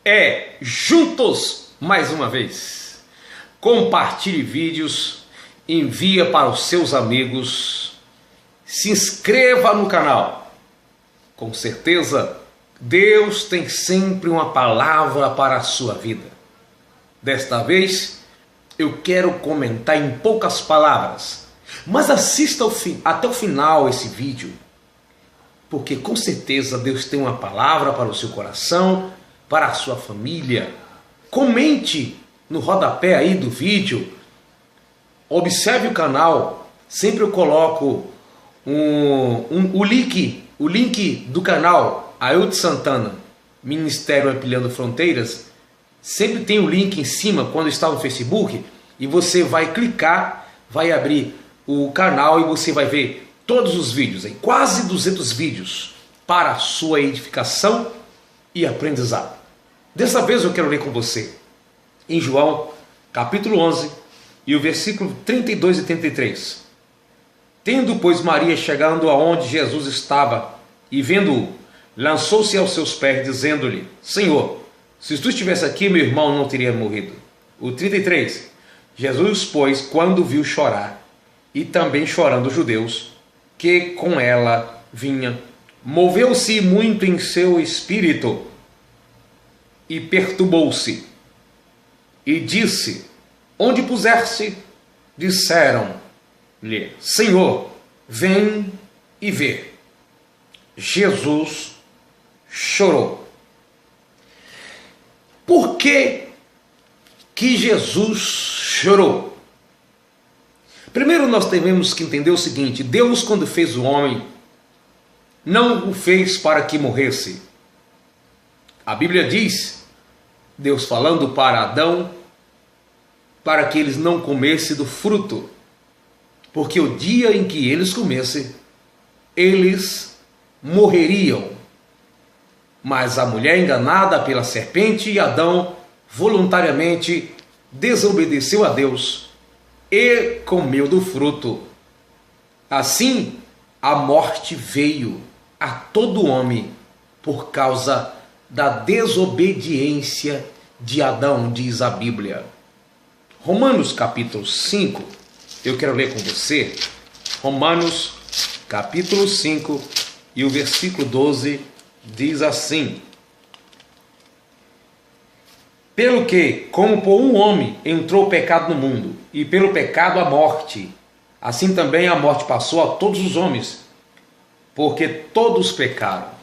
é juntos mais uma vez. Compartilhe vídeos, envia para os seus amigos, se inscreva no canal. Com certeza, Deus tem sempre uma palavra para a sua vida. Desta vez, eu quero comentar em poucas palavras, mas assista até o final esse vídeo, porque com certeza Deus tem uma palavra para o seu coração, para a sua família. Comente no rodapé aí do vídeo, observe o canal, sempre eu coloco o link do canal Ailton Santana, Ministério Ampliando Fronteiras. Sempre tem o link em cima quando está no Facebook, e você vai clicar, vai abrir o canal e você vai ver todos os vídeos, quase 200 vídeos para a sua edificação e aprendizado. Dessa vez eu quero ler com você em João capítulo 11 e o versículo 32 e 33. Tendo, pois, Maria chegando aonde Jesus estava e vendo-o, lançou-se aos seus pés, dizendo-lhe: Senhor, se tu estivesse aqui, meu irmão não teria morrido. O 33. Jesus, pois, quando viu chorar, e também chorando os judeus, que com ela vinha, moveu-se muito em seu espírito, e perturbou-se, e disse: Onde puseste? Disseram-lhe: Senhor, vem e vê. Jesus chorou. Por que Jesus chorou? Primeiro nós devemos que entender o seguinte: Deus, quando fez o homem, não o fez para que morresse. A Bíblia diz, Deus falando para Adão, para que eles não comessem do fruto, porque o dia em que eles comessem, eles morreriam. Mas a mulher, enganada pela serpente, e Adão voluntariamente desobedeceu a Deus e comeu do fruto. Assim, a morte veio a todo homem por causa da desobediência de Adão, diz a Bíblia. Romanos capítulo 5, eu quero ler com você. Romanos capítulo 5 e o versículo 12 diz assim: Pelo que, como por um homem entrou o pecado no mundo, e pelo pecado a morte, assim também a morte passou a todos os homens, porque todos pecaram.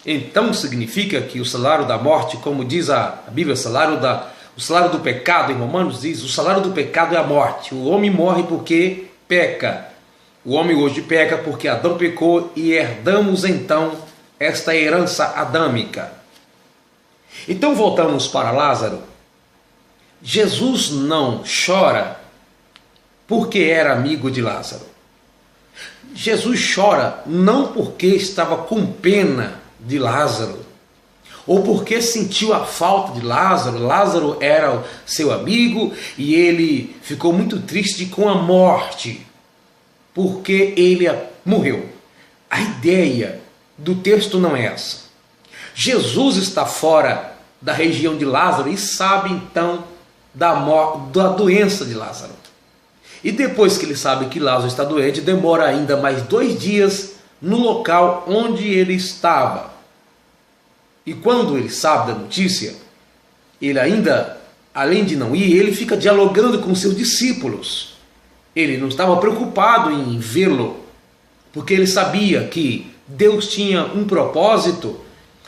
Então significa que o salário da morte, como diz a Bíblia, o salário do pecado, em Romanos diz, o salário do pecado é a morte. O homem morre porque peca. O homem hoje peca porque Adão pecou, e herdamos então esta herança adâmica. Então voltamos para Lázaro. Jesus não chora porque era amigo de Lázaro. Jesus chora não porque estava com pena de Lázaro, ou porque sentiu a falta de Lázaro. Lázaro era seu amigo e ele ficou muito triste com a morte, porque ele morreu. A ideia do texto não é essa. Jesus está fora da região de Lázaro e sabe então da doença de Lázaro. E depois que ele sabe que Lázaro está doente, demora ainda mais 2 dias no local onde ele estava. E quando ele sabe da notícia, ele ainda, além de não ir, ele fica dialogando com seus discípulos. Ele não estava preocupado em vê-lo, porque ele sabia que Deus tinha um propósito,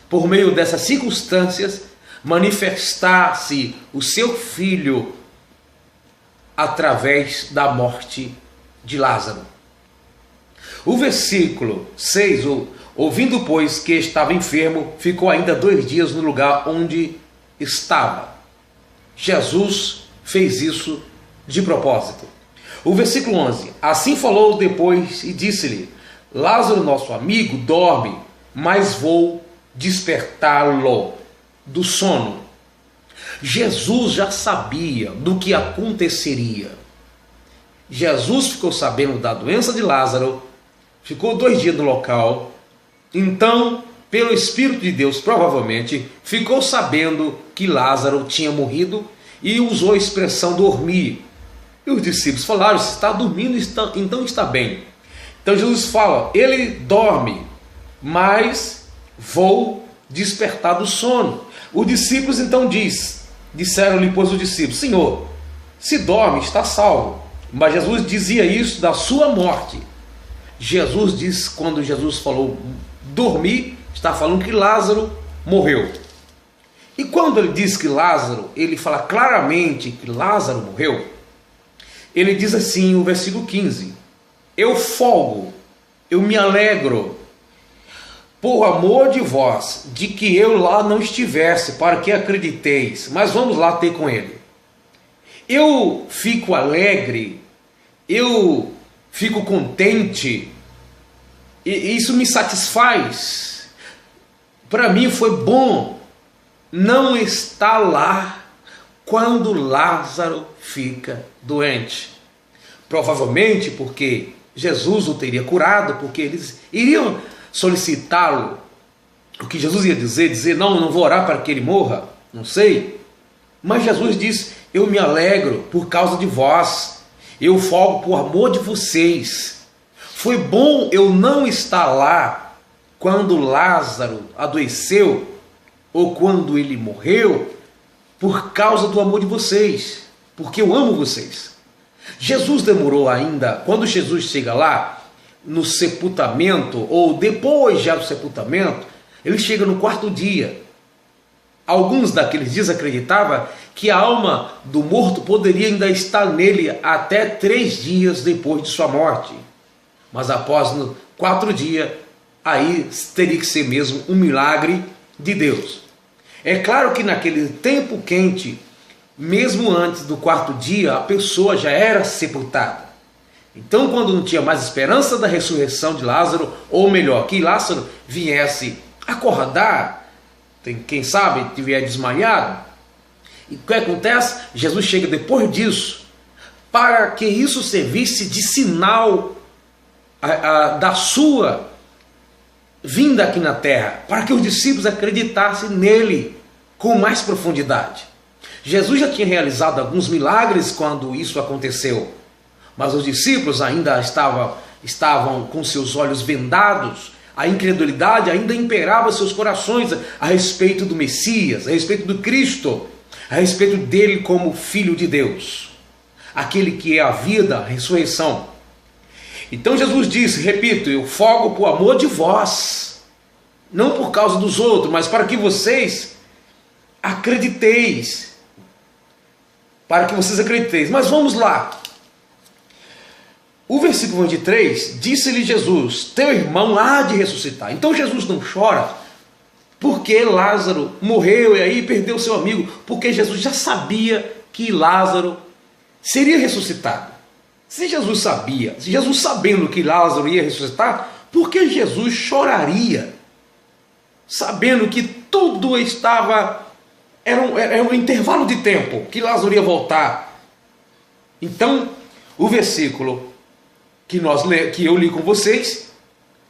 por meio dessas circunstâncias, manifestar-se o seu filho através da morte de Lázaro. O versículo 6, ouvindo, pois, que estava enfermo, ficou ainda 2 dias no lugar onde estava. Jesus fez isso de propósito. O versículo 11, assim falou depois e disse-lhe: Lázaro, nosso amigo, dorme, mas vou despertá-lo do sono. Jesus já sabia do que aconteceria. Jesus ficou sabendo da doença de Lázaro, ficou 2 dias no local, então pelo Espírito de Deus, provavelmente, ficou sabendo que Lázaro tinha morrido e usou a expressão dormir. E os discípulos falaram: se está dormindo, então está bem. Então Jesus fala: ele dorme, mas vou despertar do sono. Os discípulos então disseram-lhe, pois, os discípulos: Senhor, se dorme, está salvo. Mas Jesus dizia isso da sua morte. Jesus diz, quando Jesus falou dormir, está falando que Lázaro morreu. E quando ele diz que Lázaro, ele fala claramente que Lázaro morreu, ele diz assim, o versículo 15: eu folgo, eu me alegro, por amor de vós, de que eu lá não estivesse, para que acrediteis. Mas vamos lá ter com ele. Eu fico alegre, eu fico contente, e isso me satisfaz. Para mim foi bom não estar lá quando Lázaro fica doente. Provavelmente porque Jesus o teria curado, porque eles iriam solicitá-lo. O que Jesus ia dizer, não vou orar para que ele morra, não sei. Mas Jesus diz: eu me alegro por causa de vós, eu folgo por amor de vocês. Foi bom eu não estar lá quando Lázaro adoeceu, ou quando ele morreu, por causa do amor de vocês, porque eu amo vocês. Jesus demorou ainda, quando Jesus chega lá, no sepultamento, ou depois já do sepultamento, ele chega no quarto dia. Alguns daqueles dias acreditavam que a alma do morto poderia ainda estar nele até 3 dias depois de sua morte. Mas após 4 dias, aí teria que ser mesmo um milagre de Deus. É claro que naquele tempo quente, mesmo antes do 4º dia, a pessoa já era sepultada. Então, quando não tinha mais esperança da ressurreição de Lázaro, ou melhor, que Lázaro viesse acordar, quem sabe tiver desmaiado, e o que acontece? Jesus chega depois disso, para que isso servisse de sinal da sua vinda aqui na terra, para que os discípulos acreditassem nele com mais profundidade. Jesus já tinha realizado alguns milagres quando isso aconteceu, mas os discípulos ainda estavam com seus olhos vendados, a incredulidade ainda imperava seus corações a respeito do Messias, a respeito do Cristo, a respeito dele como Filho de Deus, aquele que é a vida, a ressurreição. Então Jesus disse, repito, eu folgo por amor de vós, não por causa dos outros, mas para que vocês acrediteis, Mas vamos lá. O versículo 23, disse-lhe Jesus, teu irmão há de ressuscitar. Então Jesus não chora porque Lázaro morreu e aí perdeu seu amigo, porque Jesus já sabia que Lázaro seria ressuscitado. Se Jesus sabia, se Jesus sabendo que Lázaro ia ressuscitar, por que Jesus choraria? Sabendo que tudo estava, era um intervalo de tempo, que Lázaro ia voltar. Então, o versículo que eu li com vocês,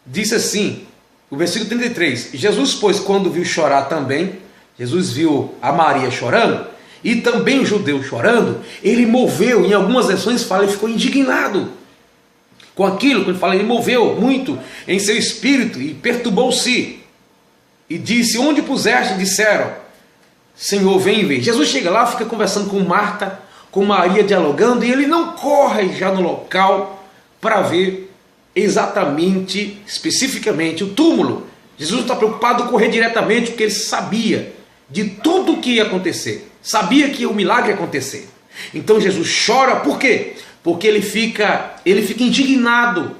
disse assim, o versículo 33, Jesus, pois, quando viu chorar também, Jesus viu a Maria chorando, e também os judeus chorando, ele moveu, em algumas versões fala, ele ficou indignado com aquilo, quando fala, ele moveu muito em seu espírito, e perturbou-se, e disse, onde puseste? Disseram, Senhor, vem ver. Jesus chega lá, fica conversando com Marta, com Maria, dialogando, e ele não corre já no local para ver exatamente, especificamente, o túmulo. Jesus não está preocupado em correr diretamente, porque ele sabia de tudo o que ia acontecer. Sabia que o milagre ia acontecer. Então Jesus chora, por quê? Porque ele fica indignado,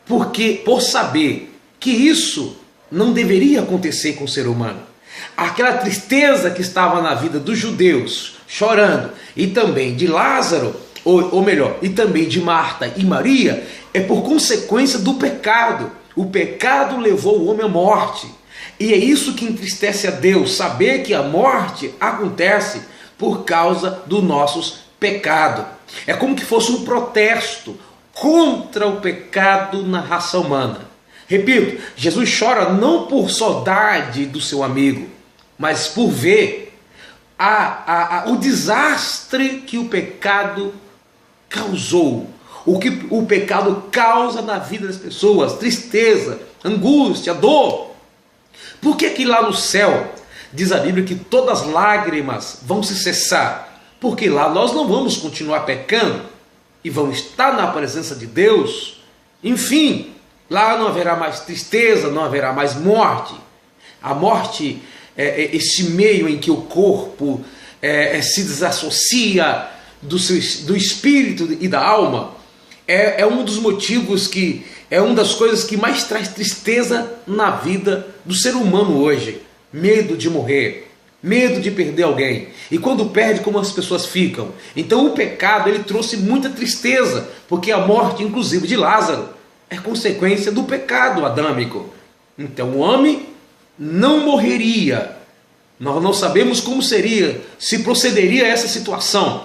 por saber que isso não deveria acontecer com o ser humano. Aquela tristeza que estava na vida dos judeus, chorando, e também de Lázaro, ou melhor, e também de Marta e Maria, é por consequência do pecado. O pecado levou o homem à morte. E é isso que entristece a Deus, saber que a morte acontece por causa dos nossos pecados. É como que fosse um protesto contra o pecado na raça humana. Repito, Jesus chora não por saudade do seu amigo, mas por ver o desastre que o pecado causou, o que o pecado causa na vida das pessoas, tristeza, angústia, dor. Por que lá no céu diz a Bíblia que todas as lágrimas vão se cessar? Porque lá nós não vamos continuar pecando e vamos estar na presença de Deus. Enfim, lá não haverá mais tristeza, não haverá mais morte. A morte é esse meio em que o corpo se desassocia do espírito e da alma. É um dos motivos que é uma das coisas que mais traz tristeza na vida do ser humano hoje. Medo de morrer, medo de perder alguém. E quando perde, como as pessoas ficam? Então o pecado, ele trouxe muita tristeza, porque a morte, inclusive de Lázaro, é consequência do pecado adâmico. Então o homem não morreria. Nós não sabemos como seria, se procederia a essa situação.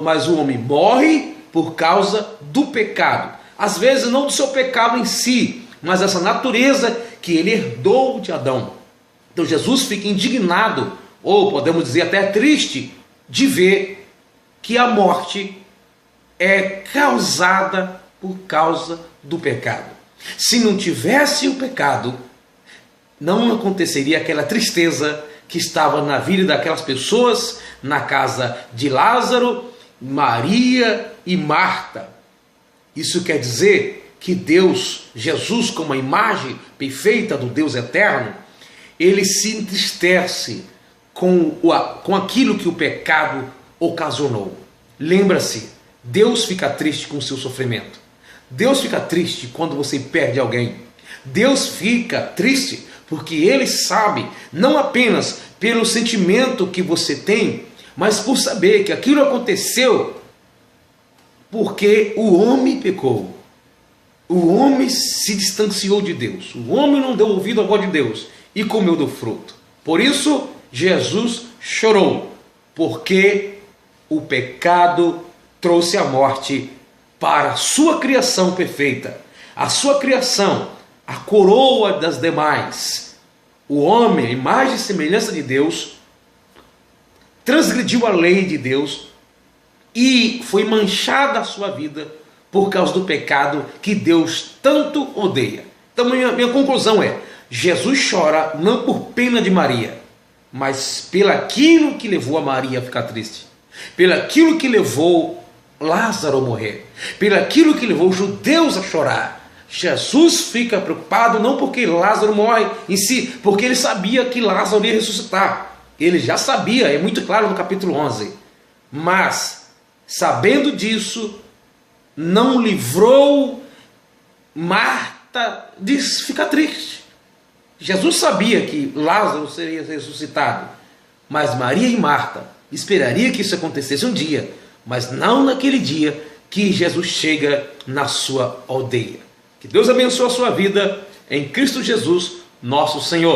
Mas o homem morre por causa do pecado. Às vezes não do seu pecado em si, mas essa natureza que ele herdou de Adão. Então Jesus fica indignado, ou podemos dizer até triste, de ver que a morte é causada por causa do pecado. Se não tivesse o pecado, não aconteceria aquela tristeza que estava na vida daquelas pessoas, na casa de Lázaro, Maria e Marta. Isso quer dizer que Deus, Jesus, como a imagem perfeita do Deus eterno, ele se entristece com aquilo que o pecado ocasionou. Lembra-se, Deus fica triste com o seu sofrimento. Deus fica triste quando você perde alguém. Deus fica triste porque Ele sabe, não apenas pelo sentimento que você tem, mas por saber que aquilo aconteceu porque o homem pecou. O homem se distanciou de Deus. O homem não deu ouvido à voz de Deus e comeu do fruto. Por isso, Jesus chorou, porque o pecado trouxe a morte para a sua criação perfeita. A sua criação, a coroa das demais. O homem, a imagem e semelhança de Deus, transgrediu a lei de Deus e foi manchada a sua vida por causa do pecado que Deus tanto odeia. Então minha conclusão é, Jesus chora não por pena de Maria, mas pelaquilo que levou a Maria a ficar triste, pelaquilo que levou Lázaro a morrer, pelaquilo que levou os judeus a chorar. Jesus fica preocupado não porque Lázaro morre em si, porque ele sabia que Lázaro ia ressuscitar. Ele já sabia, é muito claro no capítulo 11. Mas, sabendo disso, não livrou Marta de ficar triste. Jesus sabia que Lázaro seria ressuscitado, mas Maria e Marta esperaria que isso acontecesse um dia, mas não naquele dia que Jesus chega na sua aldeia. Que Deus abençoe a sua vida em Cristo Jesus, nosso Senhor.